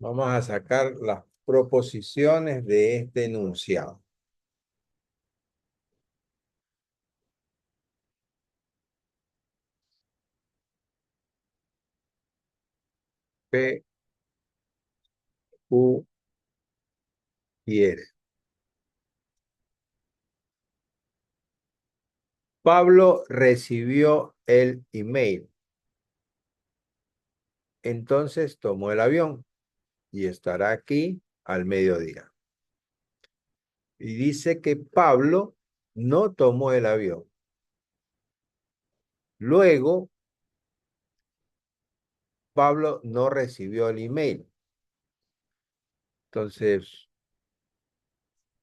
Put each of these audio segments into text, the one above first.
Vamos a sacar las proposiciones de este enunciado. P, Q y R. Pablo recibió el email. Entonces tomó el avión y estará aquí al mediodía. Y dice que Pablo no tomó el avión. Luego, Pablo no recibió el email. Entonces,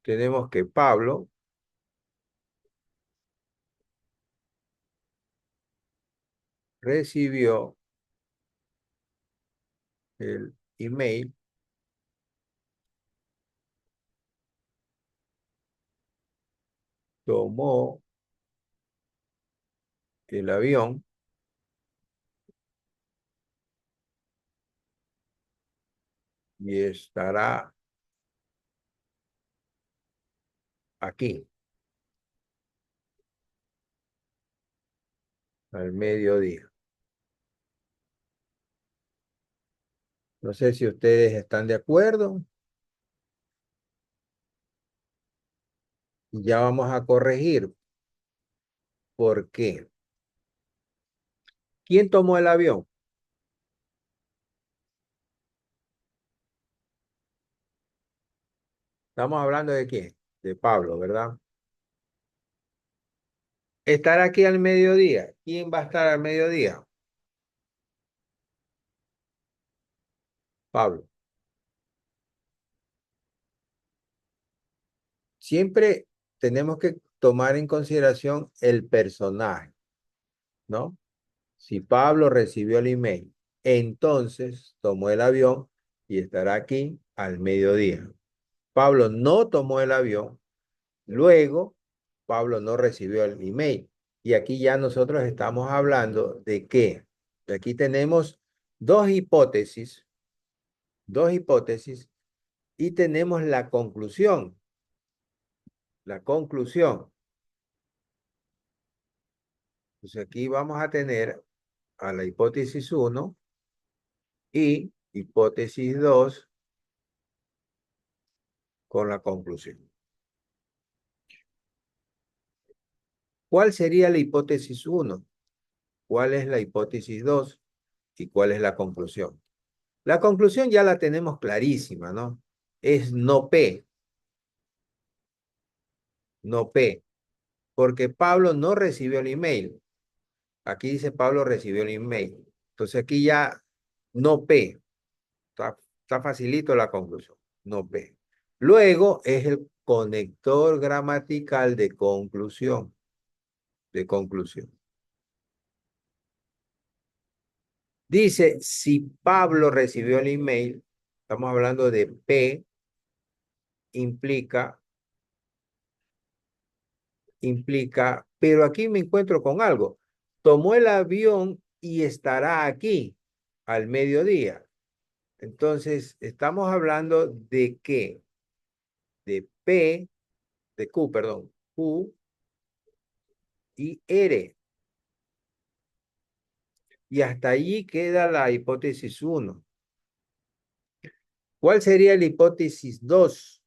tenemos que Pablo recibió el email, tomó el avión y estará aquí al mediodía. No sé si ustedes están de acuerdo. Ya vamos a corregir. ¿Por qué? ¿Quién tomó el avión? Estamos hablando de quién? De Pablo, ¿verdad? Estar aquí al mediodía. ¿Quién va a estar al mediodía? Pablo. Siempre tenemos que tomar en consideración el personaje, ¿no? Si Pablo recibió el email, entonces tomó el avión y estará aquí al mediodía. Pablo no tomó el avión, luego Pablo no recibió el email. Y aquí ya nosotros estamos hablando de qué. Aquí tenemos dos hipótesis y tenemos la conclusión. La conclusión. Pues aquí vamos a tener a la hipótesis uno y hipótesis 2 con la conclusión. ¿Cuál sería la hipótesis uno? ¿Cuál es la hipótesis 2? ¿Y cuál es la conclusión? La conclusión ya la tenemos clarísima, ¿no? Es no P, no P, porque Pablo no recibió el email. Aquí dice Pablo recibió el email. Entonces aquí ya no P. Está facilito la conclusión, no P. Luego es el conector gramatical de conclusión, de conclusión. Dice, si Pablo recibió el email, estamos hablando de P, implica, pero aquí me encuentro con algo. Tomó el avión y estará aquí al mediodía. Entonces, estamos hablando de qué? De P, de Q, perdón, Q y R. Y hasta allí queda la hipótesis 1. ¿Cuál sería la hipótesis 2?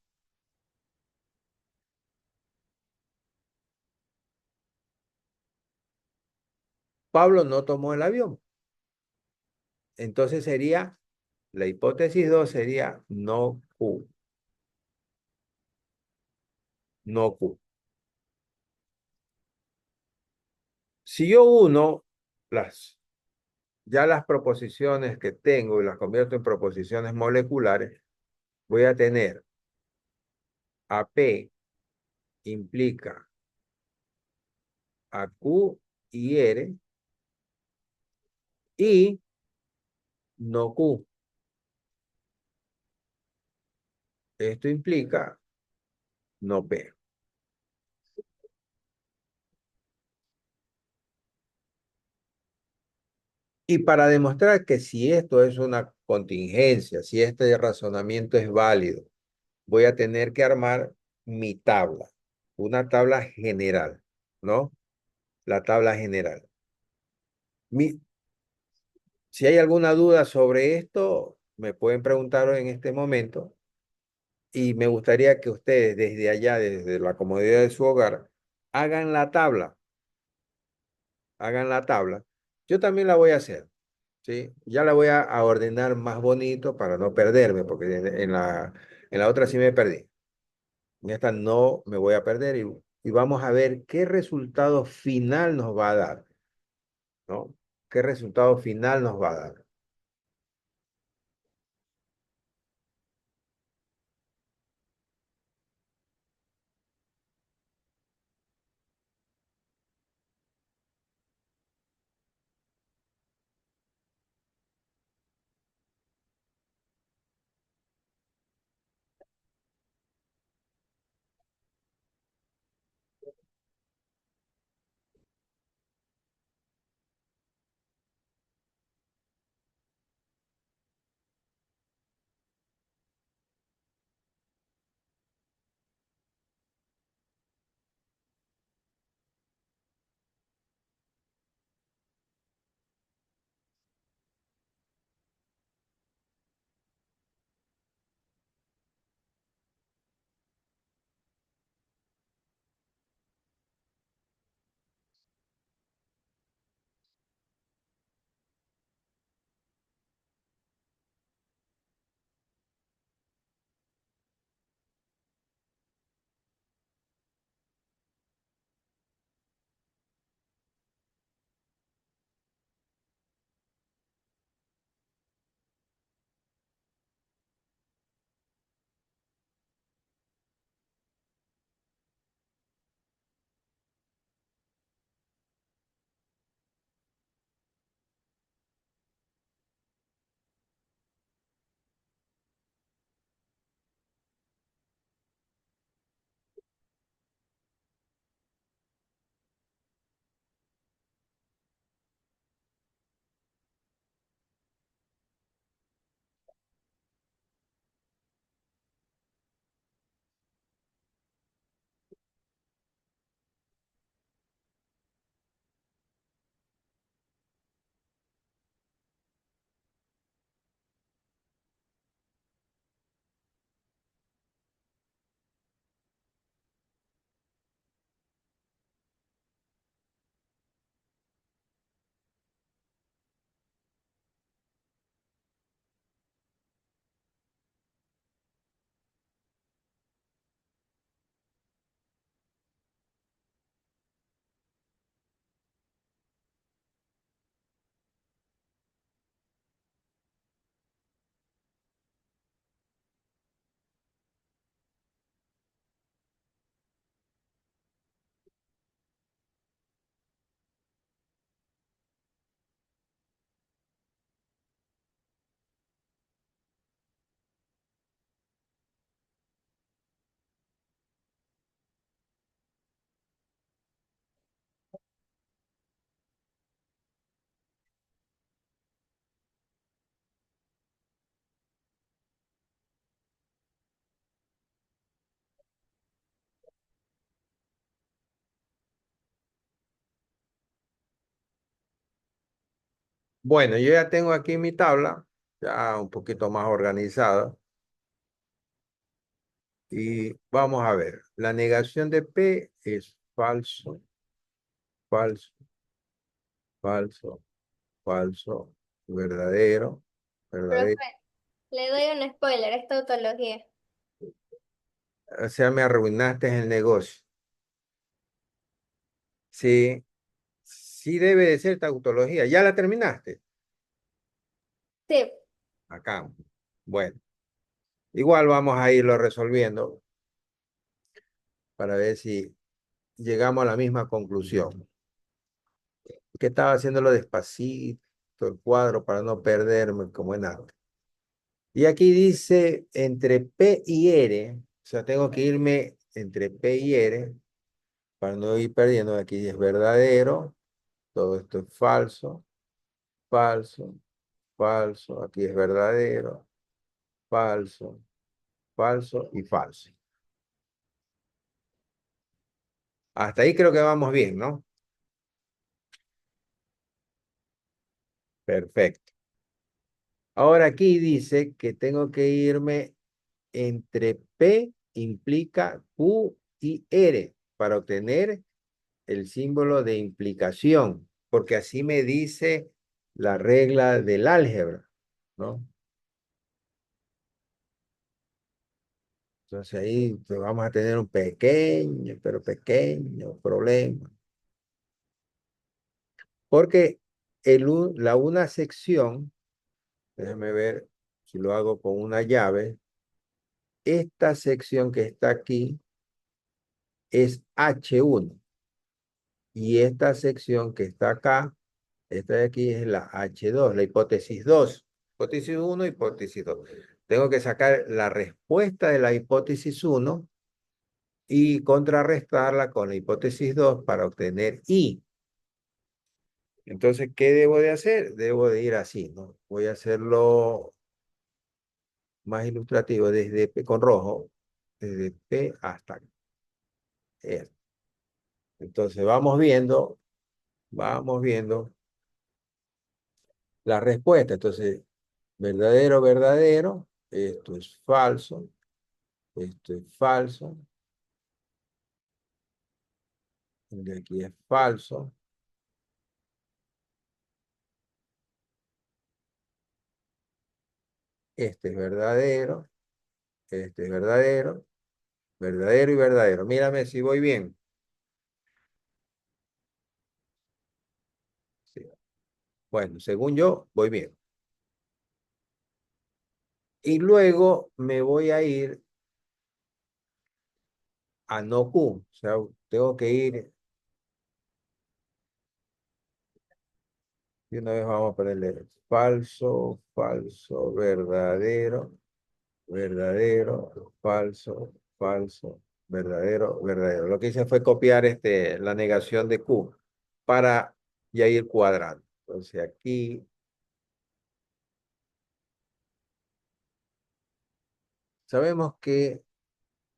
Pablo no tomó el avión. Entonces sería, la hipótesis 2 sería no Q, no Q. Si yo uno ya las proposiciones que tengo y las convierto en proposiciones moleculares, voy a tener AP implica a Q y R y no Q. Esto implica no P. Y para demostrar que si esto es una contingencia, si este razonamiento es válido, voy a tener que armar mi tabla, una tabla general, ¿no? La tabla general. Mi- si hay alguna duda sobre esto, me pueden preguntar en este momento y me gustaría que ustedes desde allá, desde la comodidad de su hogar, hagan la tabla, hagan la tabla. Yo también la voy a hacer, ¿sí? Ya la voy a ordenar más bonito para no perderme, porque en la otra sí me perdí. En esta no me voy a perder y vamos a ver qué resultado final nos va a dar, ¿no? ¿Qué resultado final nos va a dar? Bueno, yo ya tengo aquí mi tabla, ya un poquito más organizada, y vamos a ver. La negación de P es falso, falso, falso, falso, verdadero, verdadero. Profe, le doy un spoiler, es tautología. O sea, me arruinaste el negocio. Sí, sí debe de ser tautología. ¿Ya la terminaste? Sí, Acá. Bueno, igual vamos a irlo resolviendo para ver si llegamos a la misma conclusión. Que estaba haciéndolo despacito el cuadro para no perderme como en arte. Y aquí dice entre P y R, o sea, tengo que irme entre P y R para no ir perdiendo. Aquí es verdadero, todo esto es falso, falso, falso, aquí es verdadero, falso, falso y falso. Hasta ahí creo que vamos bien, ¿no? Perfecto. Ahora aquí dice que tengo que irme entre P implica Q y R para obtener el símbolo de implicación, porque así me dice la regla del álgebra, ¿no? Entonces ahí pues, vamos a tener un pequeño, pero pequeño problema, porque la una sección, déjame ver si lo hago con una llave, esta sección que está aquí es H1 y esta sección que está acá, esta de aquí es la H2, la hipótesis 2. Hipótesis uno, hipótesis 2. Tengo que sacar la respuesta de la hipótesis uno y contrarrestarla con la hipótesis 2 para obtener I. Entonces, ¿qué debo de hacer? Debo de ir así, ¿no? Voy a hacerlo más ilustrativo desde P con rojo, desde P hasta E. Entonces, vamos viendo la respuesta. Entonces, verdadero, verdadero, esto es falso, esto es falso, el de aquí es falso, este es verdadero, este es verdadero, verdadero y verdadero. Mírame si voy bien. Sí. Bueno, según yo, voy bien. Y luego me voy a ir a no Q. O sea, tengo que ir, y una vez vamos a ponerle falso, falso, verdadero, verdadero, falso, falso, verdadero, verdadero. Lo que hice fue copiar la negación de Q para ya ir cuadrando. Entonces aquí sabemos que,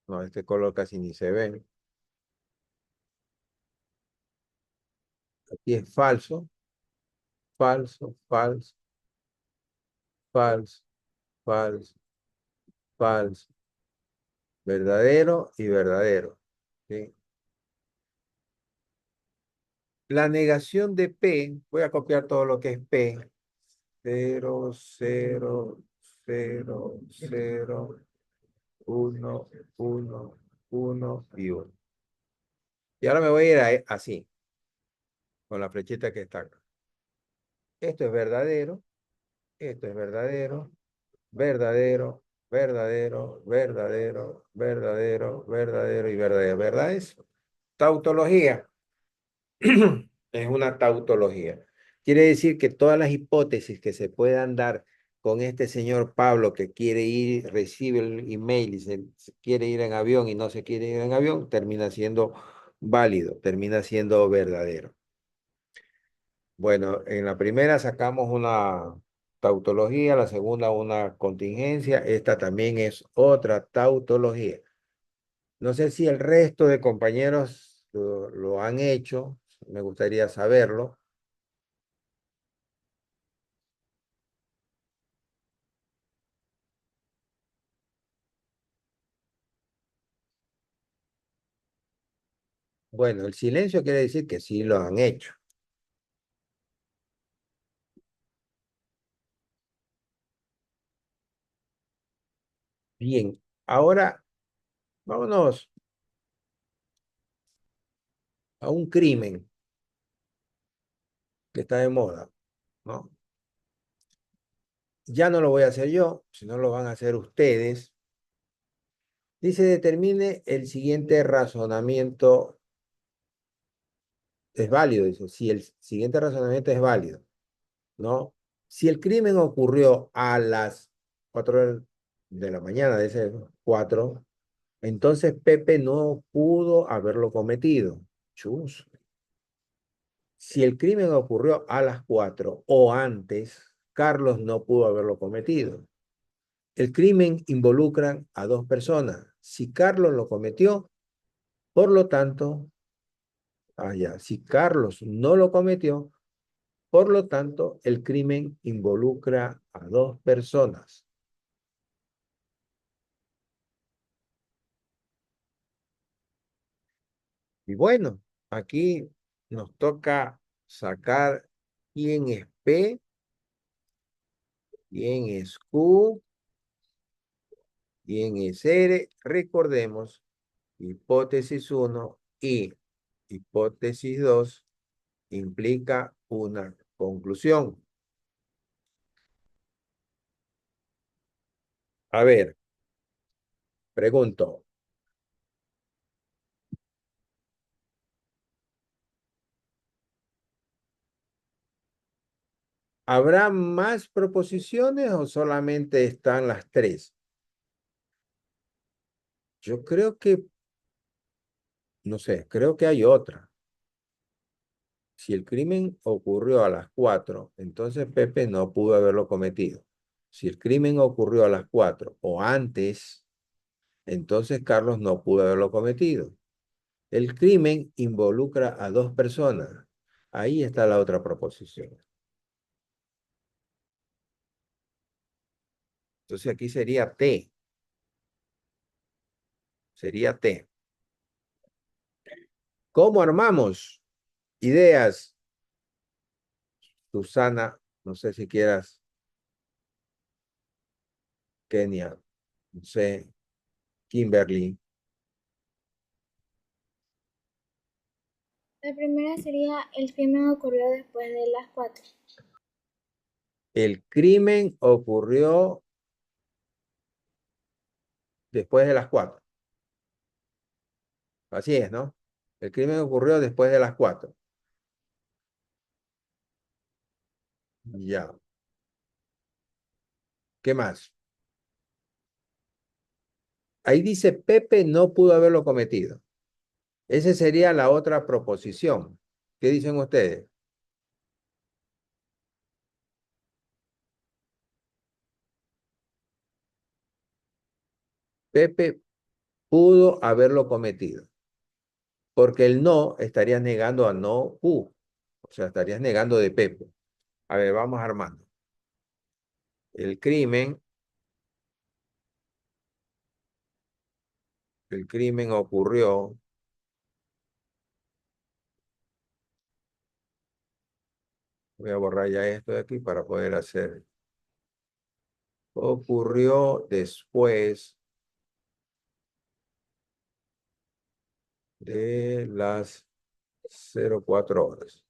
no, este color casi ni se ve. Aquí es falso, falso, falso, falso, falso, falso, verdadero y verdadero. ¿Sí? La negación de P, voy a copiar todo lo que es P. 0, 0, 0, 0, 1, 1, 1 y 1. Y ahora me voy a ir así, con la flechita que está acá. Esto es verdadero, esto es verdadero, verdadero, verdadero, verdadero, verdadero, verdadero y verdadero. ¿Verdad? Es tautología. Es una tautología. Quiere decir que todas las hipótesis que se puedan dar con este señor Pablo que quiere ir, recibe el email y se quiere ir en avión y no se quiere ir en avión, termina siendo válido, termina siendo verdadero. Bueno, en la primera sacamos una tautología, la segunda una contingencia, esta también es otra tautología. No sé si el resto de compañeros lo han hecho, me gustaría saberlo. Bueno, el silencio quiere decir que sí lo han hecho. Bien, ahora vámonos a un crimen que está de moda, ¿no? Ya no lo voy a hacer yo, sino lo van a hacer ustedes. Dice, determine el siguiente razonamiento es válido. Dice, si el siguiente razonamiento es válido, ¿no? Si el crimen ocurrió a las 4 de la mañana, de ese 4, entonces Pepe no pudo haberlo cometido. Chus. Si el crimen ocurrió a las 4 o antes, Carlos no pudo haberlo cometido. El crimen involucra a dos personas. Si Carlos lo cometió, por lo tanto, si Carlos no lo cometió, por lo tanto, el crimen involucra a dos personas. Y bueno, aquí nos toca sacar quién es P, quién es Q, quién es R. Recordemos, hipótesis uno y hipótesis 2 implica una conclusión. A ver, pregunto, ¿habrá más proposiciones o solamente están las tres? Yo creo que, no sé, creo que hay otra. Si el crimen ocurrió a las 4, entonces Pepe no pudo haberlo cometido. Si el crimen ocurrió a las 4 o antes, entonces Carlos no pudo haberlo cometido. El crimen involucra a dos personas. Ahí está la otra proposición. Entonces aquí sería T. Sería T. ¿Cómo armamos? Ideas. Susana, no sé si quieras, Kenia, no sé, Kimberly. La primera sería el crimen ocurrió después de las 4. El crimen ocurrió después de las 4. Así es, ¿no? El crimen ocurrió después de las 4. Ya. ¿Qué más? Ahí dice Pepe no pudo haberlo cometido. Esa sería la otra proposición. ¿Qué dicen ustedes? Pepe pudo haberlo cometido. Porque el no estarías negando a no Q. O sea, estarías negando de Pepe. A ver, vamos armando. El crimen, el crimen ocurrió. Voy a borrar ya esto de aquí para poder hacer. Ocurrió después de las 04 horas.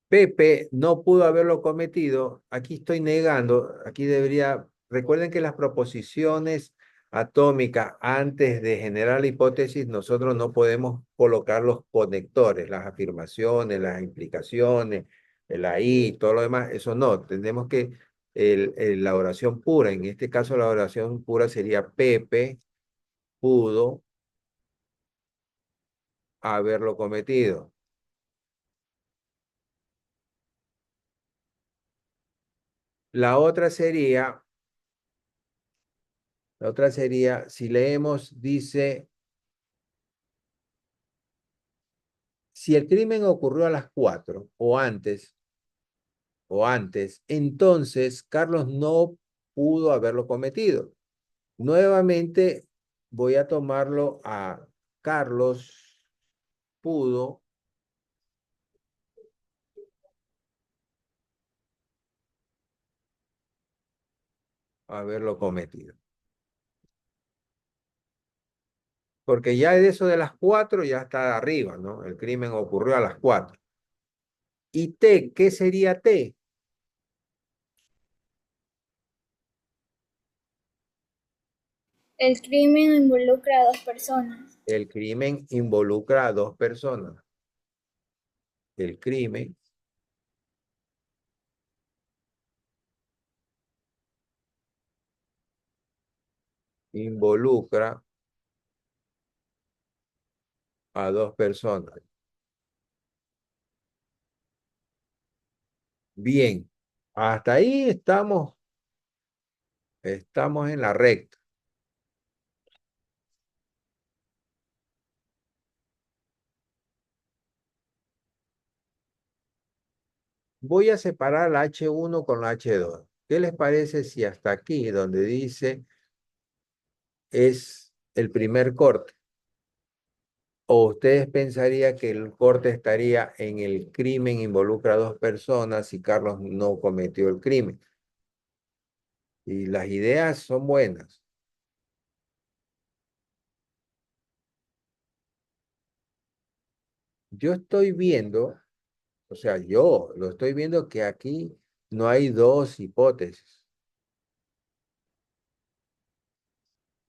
Pepe no pudo haberlo cometido. Aquí estoy negando. Aquí debería. Recuerden que las proposiciones atómicas, antes de generar la hipótesis, nosotros no podemos colocar los conectores, las afirmaciones, las implicaciones, la y, todo lo demás. Eso no. Tenemos que. La oración pura, en este caso la oración pura sería Pepe pudo haberlo cometido. La otra sería, si leemos, dice, si el crimen ocurrió a las 4 o antes, entonces Carlos no pudo haberlo cometido. Nuevamente voy a tomarlo a Carlos pudo haberlo cometido. Porque ya de eso de las 4 ya está arriba, ¿no? El crimen ocurrió a las 4. ¿Y T? ¿Qué sería T? El crimen involucra a dos personas. El crimen involucra a dos personas. El crimen involucra a dos personas. Bien, hasta ahí estamos en la recta. Voy a separar la H1 con la H2. ¿Qué les parece si hasta aquí, donde dice es el primer corte? ¿O ustedes pensarían que el corte estaría en el crimen involucra a dos personas y Carlos no cometió el crimen? Y las ideas son buenas. Yo estoy viendo, o sea, yo lo estoy viendo que aquí no hay dos hipótesis.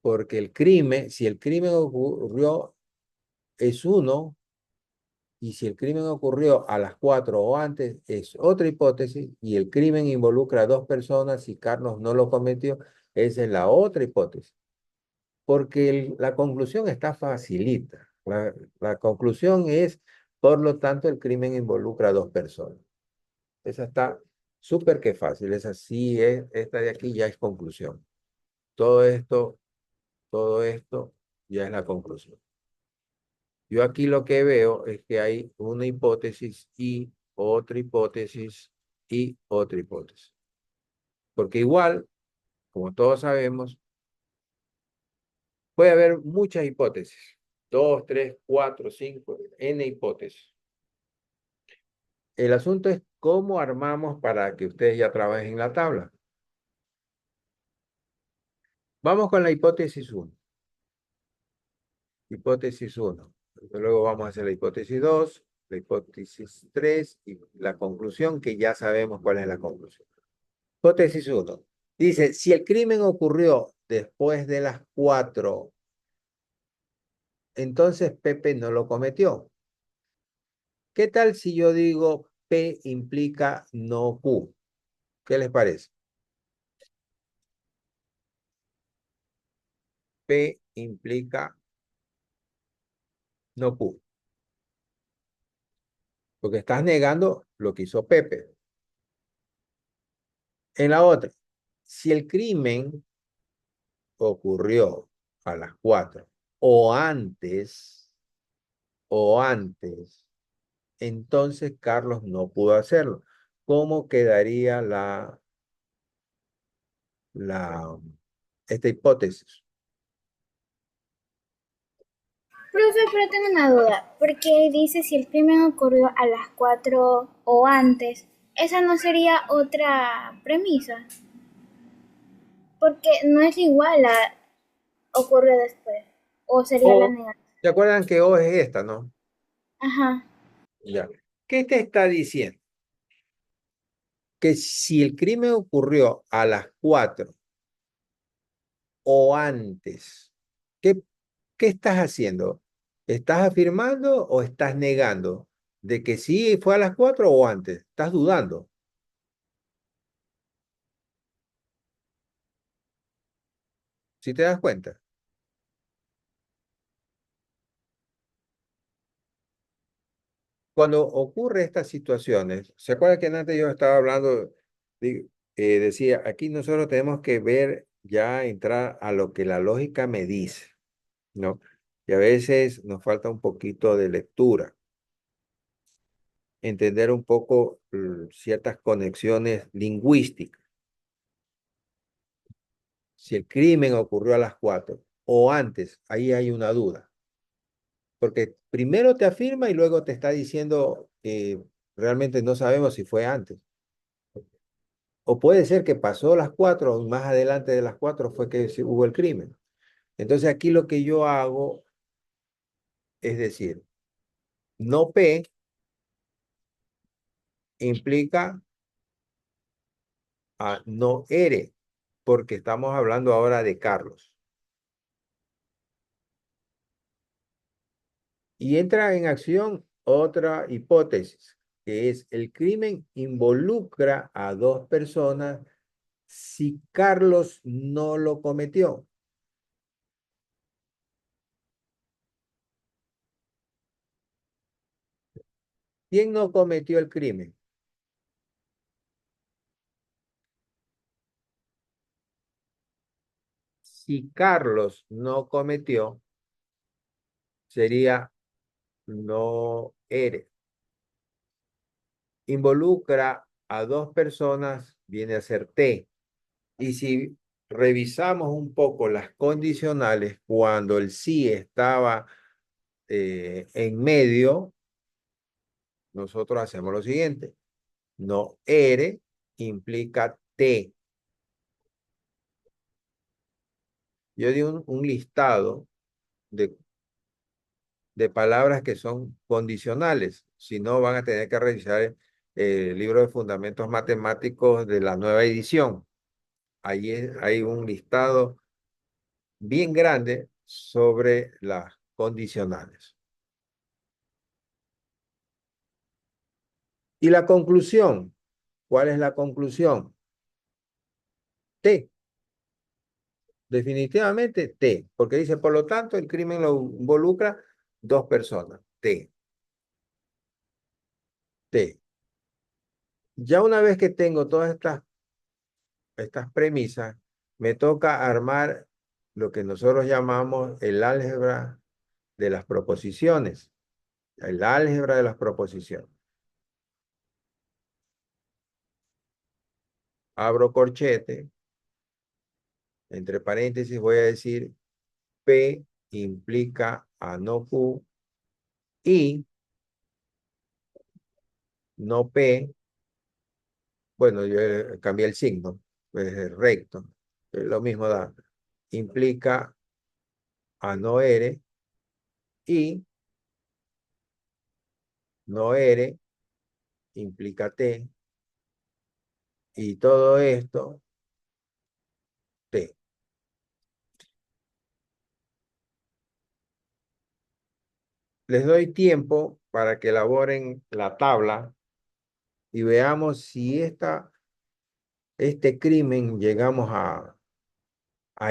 Porque el crimen, si el crimen ocurrió, es uno, y si el crimen ocurrió a las 4 o antes, es otra hipótesis, y el crimen involucra a dos personas y Carlos no lo cometió, esa es la otra hipótesis. Porque la conclusión está facilita. La conclusión es, por lo tanto, el crimen involucra a dos personas. Esa está súper que fácil, esa sí es, esta de aquí ya es conclusión. Todo esto, todo esto ya es la conclusión. Yo aquí lo que veo es que hay una hipótesis y otra hipótesis y otra hipótesis. Porque igual, como todos sabemos, puede haber muchas hipótesis. Dos, tres, cuatro, cinco, n hipótesis. El asunto es cómo armamos para que ustedes ya trabajen la tabla. Vamos con la hipótesis 1. Hipótesis 1. Luego vamos a hacer la hipótesis 2, la hipótesis 3 y la conclusión, que ya sabemos cuál es la conclusión. Hipótesis 1. Dice, si el crimen ocurrió después de las 4, entonces Pepe no lo cometió. ¿Qué tal si yo digo P implica no Q? ¿Qué les parece? P implica no Q. Porque estás negando lo que hizo Pepe. En la otra, si el crimen ocurrió a las 4 o antes, entonces Carlos no pudo hacerlo. ¿Cómo quedaría la, esta hipótesis? Profe, pero tengo una duda, porque dice si el crimen ocurrió a las 4 o antes, esa no sería otra premisa, porque no es igual a ocurrió después, o sería la O, negativa. ¿se acuerdan que O es esta, no? Ajá. Ya. ¿Qué te está diciendo? Que si el crimen ocurrió a las 4 o antes, ¿qué, qué estás haciendo? ¿Estás afirmando o estás negando de que sí fue a las 4 o antes? ¿Estás dudando? ¿Sí te das cuenta? Cuando ocurre estas situaciones, ¿se acuerdan que antes yo estaba hablando, decía, aquí nosotros tenemos que ver, ya entrar a lo que la lógica me dice, ¿no? Y a veces nos falta un poquito de lectura, entender un poco ciertas conexiones lingüísticas. Si el crimen ocurrió a las 4 o antes, ahí hay una duda, porque primero te afirma y luego te está diciendo que realmente no sabemos si fue antes. O puede ser que pasó las 4 o más adelante de las 4 fue que hubo el crimen. Entonces aquí lo que yo hago es decir, no P implica a no R, porque estamos hablando ahora de Carlos. Y entra en acción otra hipótesis, que es el crimen involucra a dos personas si Carlos no lo cometió. ¿Quién no cometió el crimen? Si Carlos no cometió, sería no eres. Involucra a dos personas, viene a ser T. Y si revisamos un poco las condicionales, cuando el sí estaba en medio, nosotros hacemos lo siguiente. No eres implica T. Yo di un listado de palabras que son condicionales. Si no, van a tener que revisar el libro de fundamentos matemáticos de la nueva edición. Ahí hay un listado bien grande sobre las condicionales. Y la conclusión, ¿cuál es la conclusión? T. Definitivamente T, porque dice, por lo tanto, el crimen lo involucra dos personas. T. T. Ya una vez que tengo todas estas premisas, me toca armar lo que nosotros llamamos el álgebra de las proposiciones. El álgebra de las proposiciones. Abro corchete, entre paréntesis voy a decir P implica a no Q y no P, bueno, yo cambié el signo, es recto, lo mismo da, implica a no R y no R implica T y todo esto T. Les doy tiempo para que elaboren la tabla y veamos si este crimen llegamos a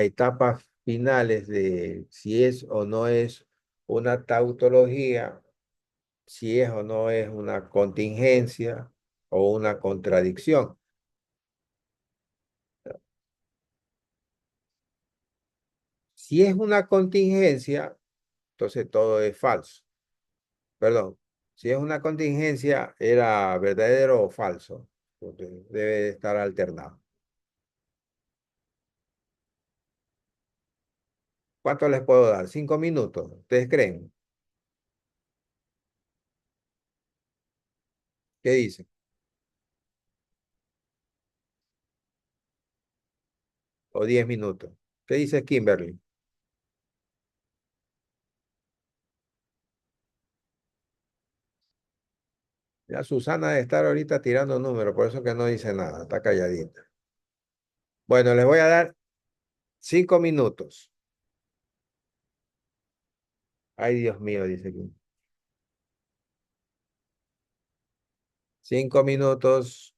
etapas finales de si es o no es una tautología, si es o no es una contingencia o una contradicción. Si es una contingencia, entonces todo es falso. Perdón, si es una contingencia, era verdadero o falso, porque debe estar alternado. ¿Cuánto les puedo dar? 5 minutos. ¿Ustedes creen? ¿Qué dicen? O 10 minutos. ¿Qué dice Kimberly? Ya Susana debe estar ahorita tirando números, por eso que no dice nada, está calladita. Bueno, les voy a dar 5 minutos. Ay, Dios mío, dice aquí. 5 minutos.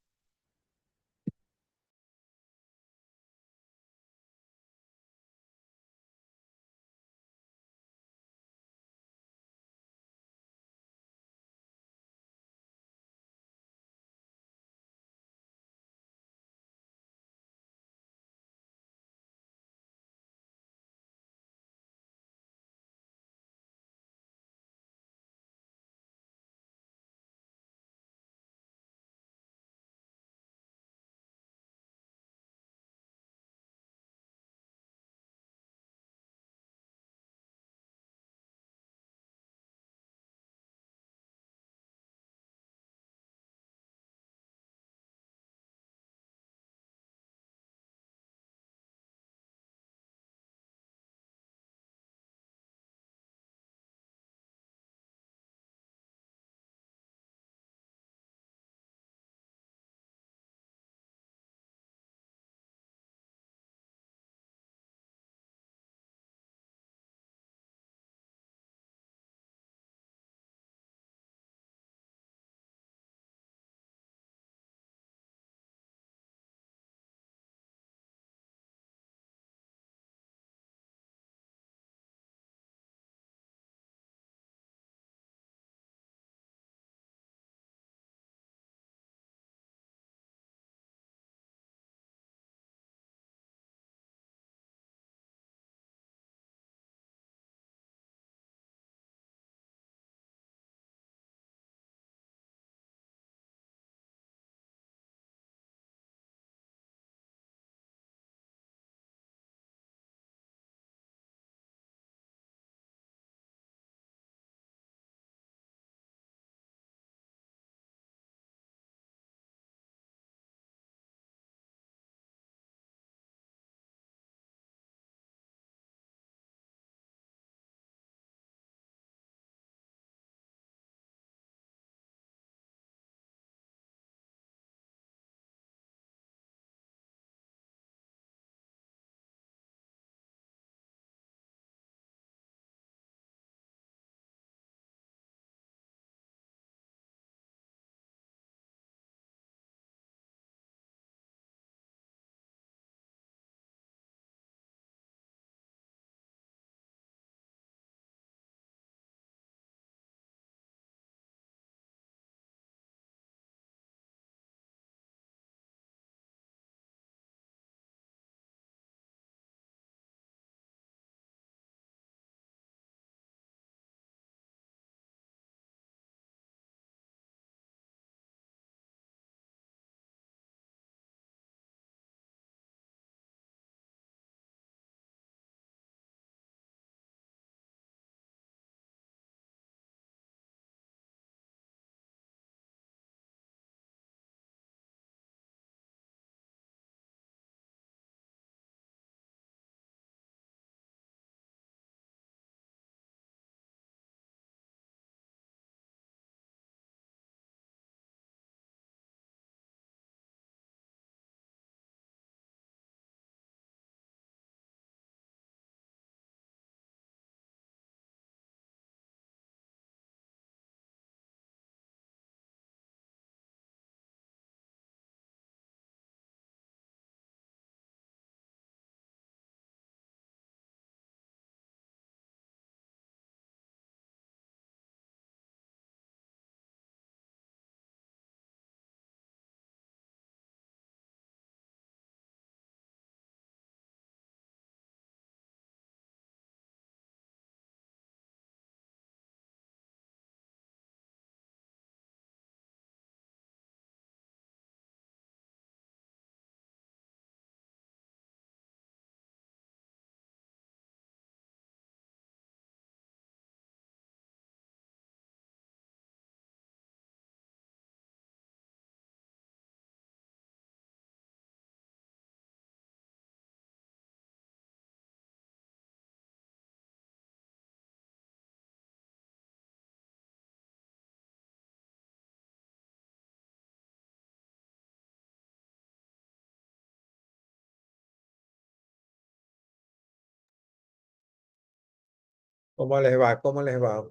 ¿Cómo les va? ¿Cómo les va?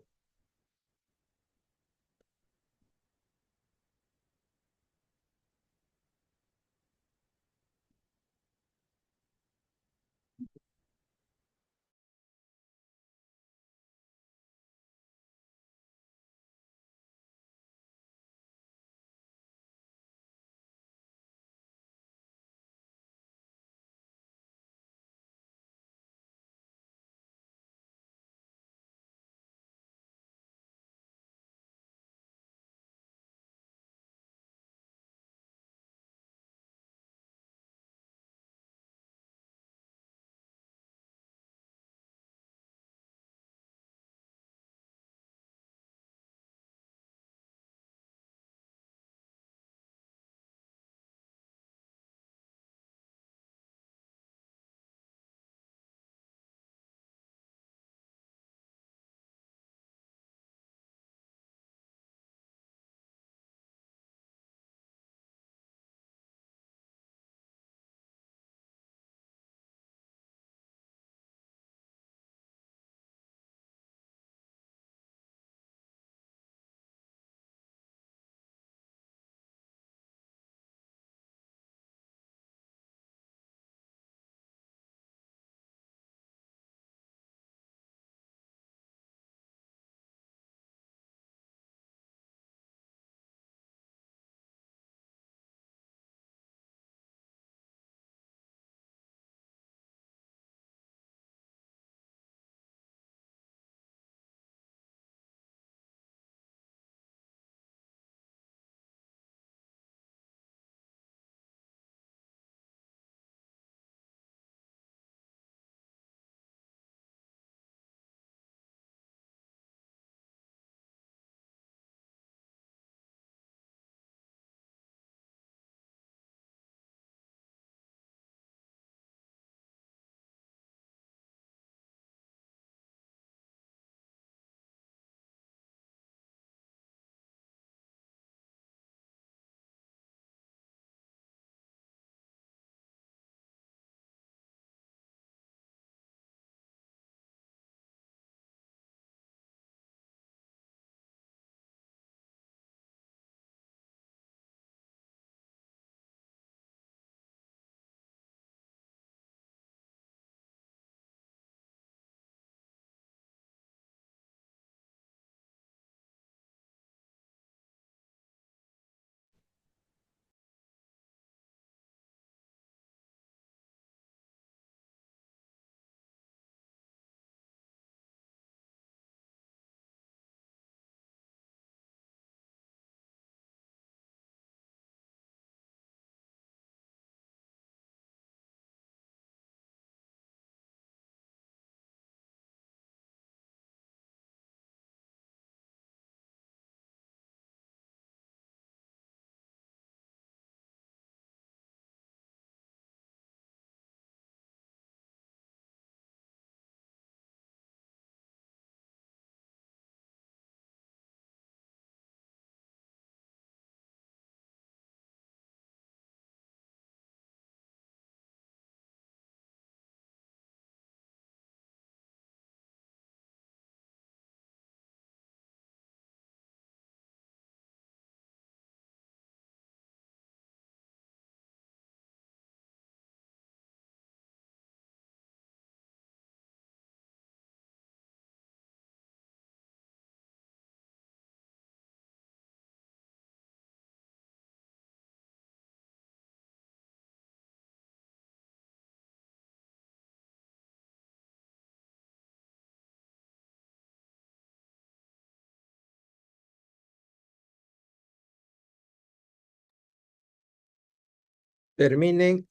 Terminen,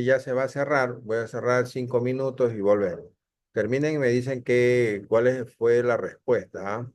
ya se va a cerrar. Voy a cerrar 5 minutos y volver. Terminen y me dicen cuál fue la respuesta, ¿ah?